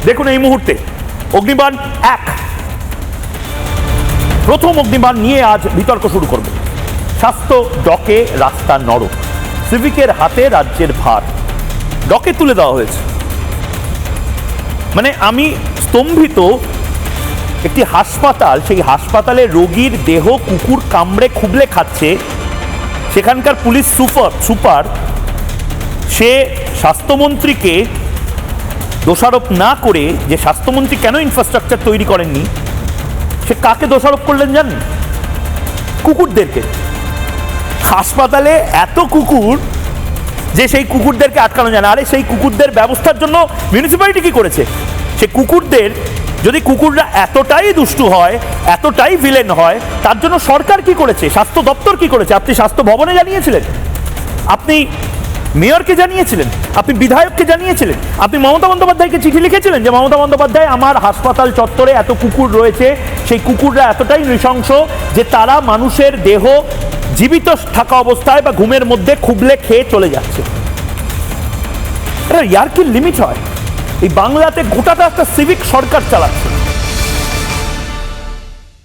দেখুন এই মুহূর্তে অগ্নিবাণ 1 প্রথম অগ্নিবাণ নিয়ে আজ বিতর্ক শুরু করব। স্বাস্থ্য ডকে রাস্তা নরক, সিভিকের হাতে রাজ্যের ভার, ডকে তুলে দেওয়া হয়েছে। মানে আমি স্তম্ভিত। একটি হাসপাতাল, সেই হাসপাতালে রোগীর দেহ কুকুর কামড়ে খুবলে খাচ্ছে, সেখানকার পুলিশ সুপার সে স্বাস্থ্যমন্ত্রীকে দোষারোপ না করে, যে স্বাস্থ্যমন্ত্রী কেন ইনফ্রাস্ট্রাকচার তৈরি করেননি, সে কাকে দোষারোপ করলেন জানেন? কুকুরদেরকে। হাসপাতালে এত কুকুর যে সেই কুকুরদেরকে আটকানো যায় না। আরে সেই কুকুরদের ব্যবস্থার জন্য মিউনিসিপ্যালিটি কি করেছে? সে কুকুরদের, যদি কুকুররা এতটাই দুষ্টু হয়, এতটাই ভিলেন হয়, তার জন্য সরকার কি করেছে? স্বাস্থ্য দপ্তর কি করেছে? আপনি স্বাস্থ্য ভবনে জানিয়েছিলেন, আপনি মেয়রকে জানিয়েছিলেন, আপনি বিধায়ককে জানিয়েছিলেন, আপনি মমতা বন্দ্যোপাধ্যায়কে চিঠি লিখেছিলেন যে মমতা বন্দ্যোপাধ্যায়, আমার হাসপাতাল চত্বরে এত কুকুর রয়েছে, সেই কুকুররা এতটাই নৃশংস যে তারা মানুষের দেহ জীবিত থাকা অবস্থায় বা ঘুমের মধ্যে খুবলে খেয়ে চলে যাচ্ছে। ইয়ার কি লিমিট হয়? এই বাংলাতে গোটাটা একটা সিভিক সরকার চালাচ্ছে।